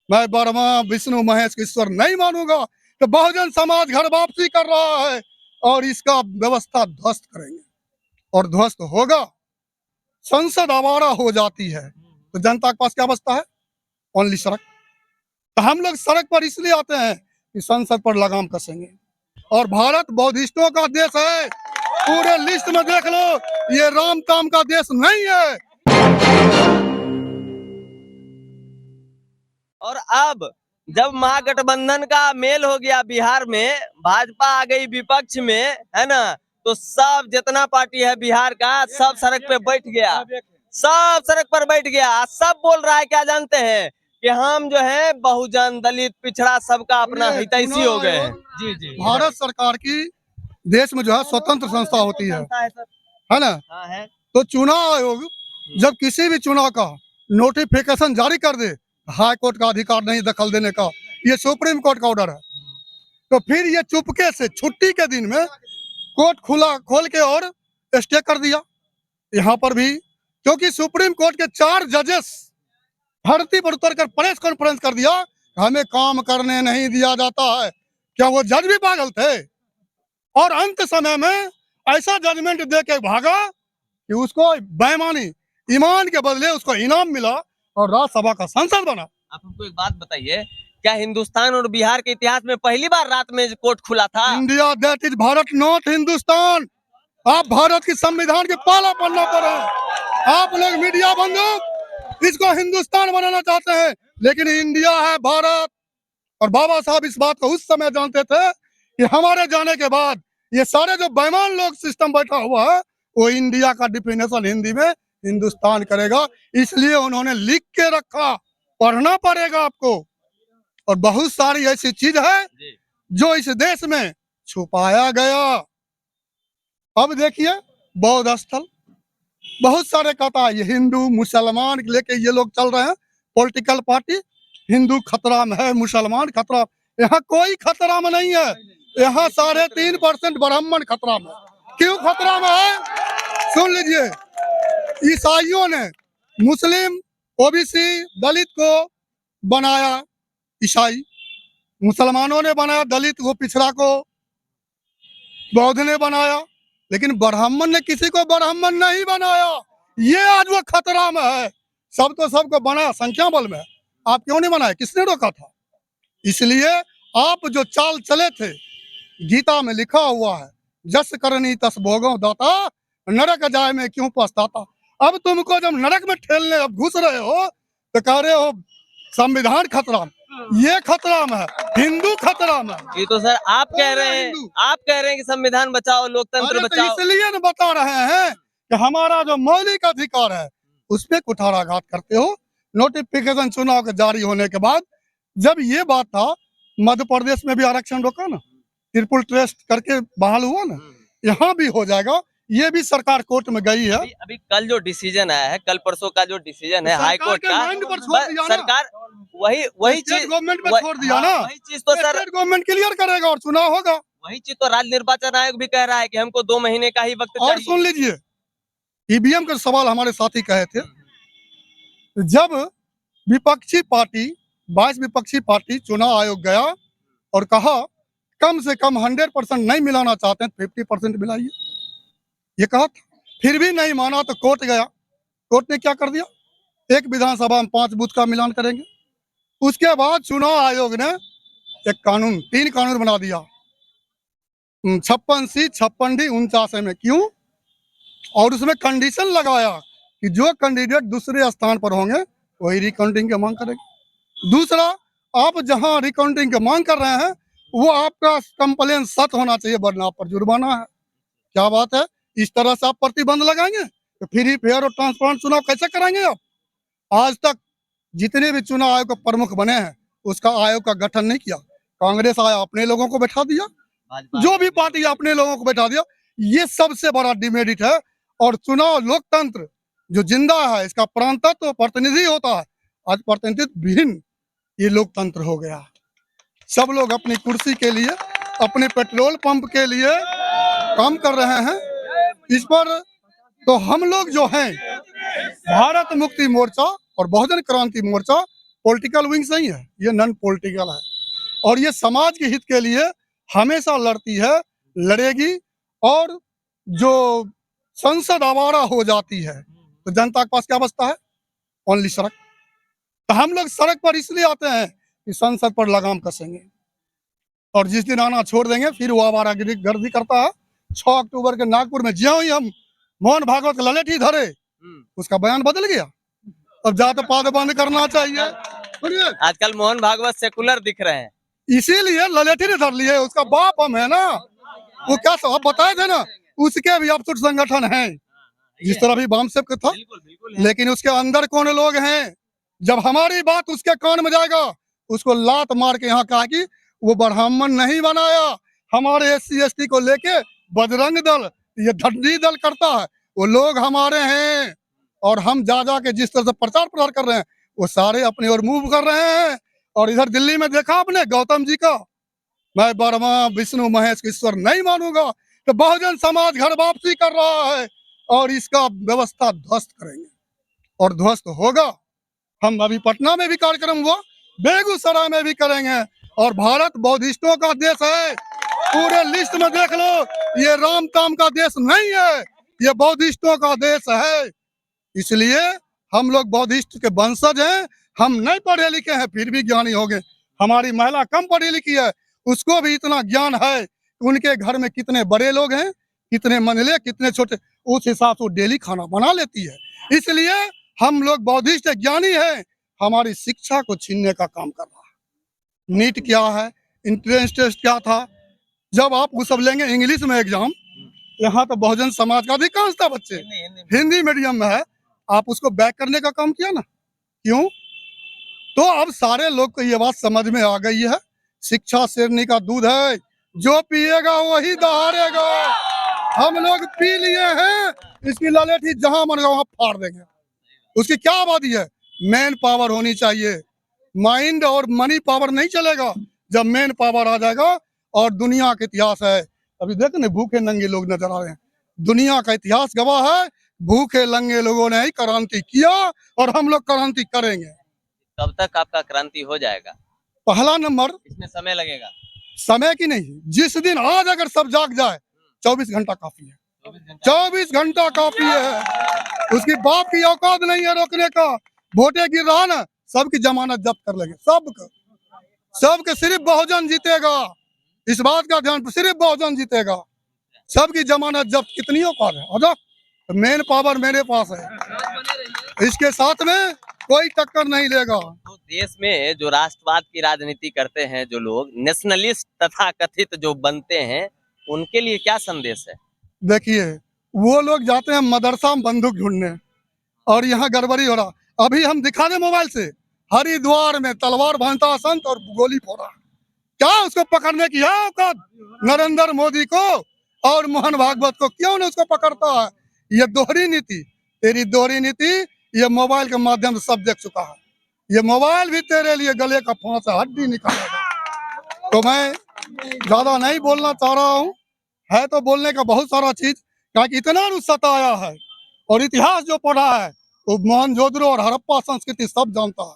मैं ब्रह्मा विष्णु महेश ईश्वर नहीं मानूंगा कि बहुजन समाज घर वापसी कर रहा है और इसका व्यवस्था ध्वस्त करेंगे और ध्वस्त होगा। संसद आवारा हो जाती है तो जनता के पास क्या बचता है? ओनली सड़क। तो हम लोग सड़क पर इसलिए आते हैं कि संसद पर लगाम कसेंगे। और भारत बौद्धिस्टों का देश है, पूरे लिस्ट में देख लो, ये राम ताम का देश नहीं है। और अब जब महागठबंधन का मेल हो गया बिहार में, भाजपा आ गई विपक्ष में, है ना, तो सब जितना पार्टी है बिहार का सब सड़क पे बैठ गया, सब सड़क पर बैठ गया। सब बोल रहा है क्या जानते हैं कि हम जो है बहुजन दलित पिछड़ा सबका अपना हितैषी हो गए हैं। जी जी। भारत सरकार की देश में जो है स्वतंत्र संस्था होती है ना? हाँ है। तो चुनाव आयोग जब किसी भी चुनाव का नोटिफिकेशन जारी कर दे, हाई कोर्ट का अधिकार नहीं दखल देने का, ये सुप्रीम कोर्ट का ऑर्डर है। तो फिर ये चुपके से छुट्टी के दिन में कोर्ट खोल के और स्टे कर दिया। यहाँ पर भी क्योंकि सुप्रीम कोर्ट के 4 जजेस धरती पर उतर कर प्रेस कॉन्फ्रेंस कर दिया, हमें काम करने नहीं दिया जाता है। क्या वो जज भी पागल थे? और अंत समय में ऐसा जजमेंट दे के भागा कि उसको बेईमानी ईमान के बदले उसको इनाम मिला और राज्यसभा का सांसद बना। आप हमको एक बात बताइए, क्या हिंदुस्तान और बिहार के इतिहास में पहली बार रात में कोर्ट खुला था? India that is Bharat not Hindustan. आप भारत की संविधान के पाला पन्ना पर हैं। आप लोग मीडिया बंधु इसको हिंदुस्तान बनाना चाहते हैं, लेकिन इंडिया है भारत। और बाबा साहब इस बात को उस समय जानते थे कि हमारे जाने के बाद ये सारे जो बेईमान लोग सिस्टम बैठा हुआ है वो इंडिया का डिफिनेशन हिंदी में हिंदुस्तान करेगा। इसलिए उन्होंने लिख के रखा, पढ़ना पड़ेगा आपको। और बहुत सारी ऐसी चीज है जो इस देश में छुपाया गया। अब देखिए बौद्ध स्थल, बहुत सारे कहता है ये हिंदू मुसलमान लेके ये लोग चल रहे हैं, पॉलिटिकल पार्टी। हिंदू खतरा में है, मुसलमान खतरा। यहाँ कोई खतरा में नहीं है, यहाँ 3.5% ब्राह्मण खतरा में। क्यों खतरा में है? सुन लीजिए, ईसाइयों ने मुस्लिम ओबीसी दलित को बनाया, ईसाई। मुसलमानों ने बनाया दलित को, पिछड़ा को बौद्ध ने बनाया, लेकिन ब्राह्मण ने किसी को ब्राह्मण नहीं बनाया। ये आज वो खतरा में है। सब तो सबको बनाया संख्या बल में, आप क्यों नहीं बनाए? किसने रोका था? इसलिए आप जो चाल चले थे, गीता में लिखा हुआ है, जस करनी तस भोगो दाता, नरक जाए में क्यों पछताता। अब तुमको जब नरक में ठेलने अब घुस रहे हो तो कह रहे हो संविधान खतरा में। ये खतरा में है, हिंदू खतरा में। ये तो सर आप कह रहे हैं, कि संविधान बचाओ, लोकतंत्र बचाओ। तो इसलिए न बता रहे हैं कि हमारा जो मौलिक अधिकार है उस पे कुठाराघात करते हो। नोटिफिकेशन चुनाव के जारी होने के बाद जब ये बात था, मध्य प्रदेश में भी आरक्षण रोका ना, ट्रिपल ट्रस्ट करके बहाल हुआ ना, यहाँ भी हो जाएगा। ये भी सरकार कोर्ट में गई है। अभी कल जो डिसीजन आया है, कल परसों का जो डिसीजन है हाई कोर्ट का, सरकार वही चीज गवर्नमेंट में छोड़ दिया ना। वही चीज तो सर गवर्नमेंट क्लियर करेगा और चुनाव होगा। वही चीज तो राज्य निर्वाचन आयोग भी कह रहा है कि हमको 2 महीने का ही वक्त चाहिए। और सुन लीजिए, ईवीएम का सवाल हमारे साथी कहे थे, जब विपक्षी पार्टी 22 विपक्षी पार्टी चुनाव आयोग गया और कहा कम से कम 100% नहीं मिलाना चाहते हैं, 50% मिलाइए, ये कहा था। फिर भी नहीं माना तो कोर्ट गया। कोर्ट ने क्या कर दिया? एक विधानसभा में 5 बूथ का मिलान करेंगे। उसके बाद चुनाव आयोग ने एक कानून, 3 कानून बना दिया, 56C 56D 49 में। क्यों? और उसमें कंडीशन लगाया कि जो कैंडिडेट दूसरे स्थान पर होंगे वही रिकाउंटिंग की मांग करेंगे। दूसरा, आप जहां रिकाउंटिंग की मांग कर रहे हैं वो आपका कंप्लेन सच होना चाहिए, वरना आप पर जुर्माना है। क्या बात है? इस तरह से आप प्रतिबंध लगाएंगे तो फ्री फेयर और ट्रांसपेरेंट चुनाव कैसे कराएंगे आप? आज तक जितने भी चुनाव आयोग के प्रमुख बने हैं उसका आयोग का गठन नहीं किया। कांग्रेस आया, अपने लोगों को बैठा दिया, जो भी पार्टी अपने लोगों को बैठा दिया। ये सबसे बड़ा डिमेरिट है। और चुनाव लोकतंत्र जो जिंदा है, इसका प्रांतत्व प्रतिनिधि होता है, आज प्रतिनिधित्व विहीन ये लोकतंत्र हो गया। सब लोग अपनी कुर्सी के लिए, अपने पेट्रोल पंप के लिए काम कर रहे हैं। इस पर तो हम लोग जो हैं, भारत मुक्ति मोर्चा और बहुजन क्रांति मोर्चा पॉलिटिकल विंग्स नहीं है, ये नॉन पॉलिटिकल है और ये समाज के हित के लिए हमेशा लड़ती है, लड़ेगी। और जो संसद आवारा हो जाती है तो जनता के पास क्या बचता है? ओनली सड़क। तो हम लोग सड़क पर इसलिए आते हैं कि संसद पर लगाम कसेंगे और जिस दिन आना छोड़ देंगे फिर वो आवारागिरी गर्दी करता है। 6 अक्टूबर के नागपुर में ज्यों ही हम मोहन भागवत के ललेठी धरे उसका बयान बदल गया। अब जात पात बंद करना चाहिए। सुनिए, आजकल मोहन भागवत सेकुलर दिख रहे हैं। इसीलिए ललेठी ने धर लिए, उसका बाप हम है ना। वो क्या सब बताए थे ना, उसके भी अपसुट संगठन है जिस तरह भी वामसेप का था, लेकिन उसके अंदर कौन लोग हैं? जब हमारी बात उसके कान में जाएगा उसको लात मार के यहाँ कहा कि वो ब्राह्मण नहीं बनाया, हमारे SC ST को लेके बजरंग दल ये धंडी दल करता है, वो लोग हमारे हैं। और हम जा के जिस तरह से प्रचार प्रसार कर रहे हैं वो सारे अपनी ओर मूव कर रहे हैं। और इधर दिल्ली में देखा आपने गौतम जी का, मैं ब्रह्मा विष्णु महेश ईश्वर नहीं मानूंगा, तो बहुजन समाज घर वापसी कर रहा है और इसका व्यवस्था ध्वस्त करेंगे और ध्वस्त होगा। हम अभी पटना में भी कार्यक्रम हुआ, बेगूसराय में भी करेंगे। और भारत बौद्धिस्टों का देश है, पूरे लिस्ट में देख लो, ये राम ताम का देश नहीं है, ये बौद्धिस्टों का देश है। इसलिए हम लोग बौद्धिस्ट के वंशज हैं, हम नहीं पढ़े लिखे हैं फिर भी ज्ञानी हो गए। हमारी महिला कम पढ़ी लिखी है, उसको भी इतना ज्ञान है, उनके घर में कितने बड़े लोग हैं, कितने मंझले, कितने छोटे, उस हिसाब से डेली खाना बना लेती है। इसलिए हम लोग बौद्धिस्ट ज्ञानी है, हमारी शिक्षा को छीनने का काम कर रहा है। नीट क्या है, इंट्रेंस टेस्ट क्या था, जब आप वो सब लेंगे इंग्लिश में एग्जाम, यहाँ तो बहुजन समाज का अधिकांश था बच्चे हिंदी मीडियम में है, आप उसको बैक करने का काम किया ना, क्यों? तो अब सारे लोग को ये बात समझ में आ गई है, शिक्षा शेरनी का दूध है, जो पिएगा वही दहाड़ेगा। हम लोग पी लिए हैं, इसकी ललेठी जहां मन वहां फाड़ देंगे। उसकी क्या आबादी है? मैन पावर होनी चाहिए, माइंड और मनी पावर नहीं चलेगा। जब मैन पावर आ जाएगा, और दुनिया का इतिहास है, अभी देखो ना भूखे नंगे लोग नजर आ रहे हैं, दुनिया का इतिहास गवाह है, भूखे नंगे लोगों ने ही क्रांति किया और हम लोग क्रांति करेंगे। कब तक आपका क्रांति हो जाएगा? पहला नंबर, इसमें समय लगेगा? समय की नहीं, जिस दिन आज अगर सब जाग जाए 24 घंटा काफी है, 24 घंटा काफी है। उसकी बाप की औकात नहीं है रोकने का। वोटे गिर रहा ना, सबकी जमानत जब्त कर लेंगे, सबके सिर्फ बहुजन जीतेगा, इस बात का ध्यान, सिर्फ बहुजन जीतेगा, सबकी जमानत जब्त। कितनी औकात है? अदा मेन पावर मेरे पास है, इसके साथ में कोई टक्कर नहीं लेगा। तो देश में जो राष्ट्रवाद की राजनीति करते हैं जो लोग, नेशनलिस्ट तथा कथित जो बनते हैं, उनके लिए क्या संदेश है? देखिए, वो लोग जाते हैं मदरसा में बंदूक ढूंढने और यहाँ गड़बड़ी हो रहा। अभी हम दिखा दे मोबाइल से, हरिद्वार में तलवार भांजता संत और गोली फोड़ा, क्या उसको पकड़ने की है औकात? नरेंद्र मोदी को और मोहन भागवत को क्यों नहीं उसको पकड़ता है? ये दोहरी नीति, तेरी दोहरी नीति ये मोबाइल के माध्यम से सब देख चुका है। ये मोबाइल भी तेरे लिए गले का फांसा हड्डी निकालेगा। तो मैं ज्यादा नहीं बोलना चाह रहा हूँ, है तो बोलने का बहुत सारा चीज, क्योंकि इतना सताया है और इतिहास जो पढ़ा है वो मोहनजोदड़ो और हड़प्पा संस्कृति सब जानता है।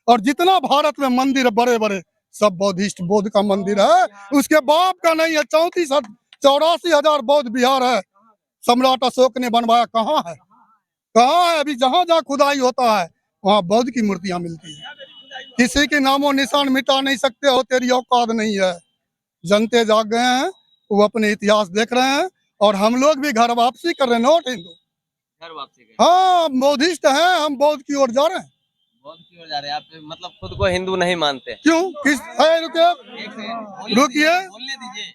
और जितना भारत में मंदिर बड़े बड़े सब बौद्धिस्ट बौद्ध का मंदिर है, उसके बाप का नहीं है। 84,000 बौद्ध विहार है, सम्राट अशोक ने बनवाया, कहाँ है? कहाँ है? अभी जहाँ जहाँ खुदाई होता है वहाँ बौद्ध की मूर्तियां मिलती है। किसी के नामो निशान मिटा नहीं सकते हो, तेरी औकात नहीं है। जनते जाग गए हैं, वो अपने इतिहास देख रहे हैं और हम लोग भी घर वापसी कर रहे हैं। नोट हिंदू घर वापसी? हाँ, बौद्धिस्ट हैं, हम बौद्ध की ओर जा रहे हैं। बौद्ध की ओर जा रहे हैं आप? मतलब खुद को हिंदू नहीं मानते? क्यों? किस है? रुकिए, बोलने दीजिए।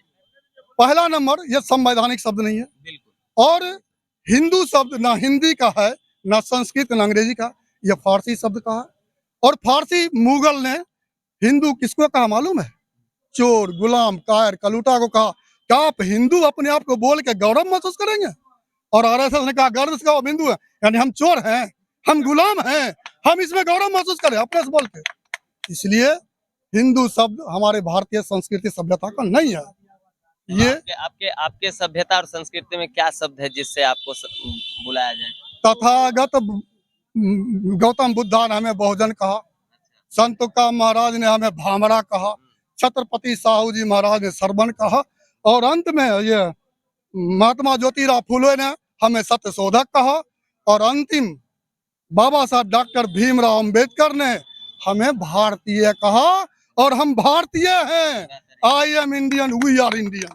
पहला नंबर, ये संवैधानिक शब्द नहीं है, बिल्कुल। और हिंदू शब्द ना हिंदी का है, ना संस्कृत, ना अंग्रेजी का, यह फारसी शब्द का है। और फारसी मुगल ने हिंदू किसको कहा मालूम है? चोर, गुलाम, कायर, कलूटा को कहा। क्या आप हिंदू अपने आप को बोल के गौरव महसूस करेंगे? और RSS ने कहा गर्व से कहो हिंदू है, यानी हम चोर हैं, हम गुलाम हैं, हम इसमें गौरव महसूस करें अपने से बोल के। इसलिए हिंदू शब्द हमारे भारतीय संस्कृति सभ्यता का नहीं है। ये आपके आपके सभ्यता और संस्कृति में क्या शब्द है जिससे आपको बुलाया जाए? तथागत गौतम बुद्धा ने हमें बहुजन कहा, संत तुकाराम महाराज ने हमें भामरा कहा, छत्रपति साहू जी महाराज ने सरबन कहा, और अंत में ये महात्मा ज्योतिराव फुले ने हमें सत्य शोधक कहा, और अंतिम बाबा साहब डॉक्टर भीमराव अंबेडकर ने हमें भारतीय कहा, और हम भारतीय हैं। I am Indian, we are Indian.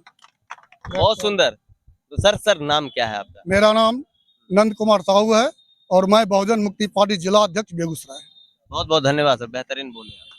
बहुत सुंदर। तो सर नाम क्या है आपका? मेरा नाम नंद कुमार साहू है और मैं बहुजन मुक्ति पार्टी जिला अध्यक्ष बेगूसराय। बहुत बहुत धन्यवाद सर, बेहतरीन बोले आप।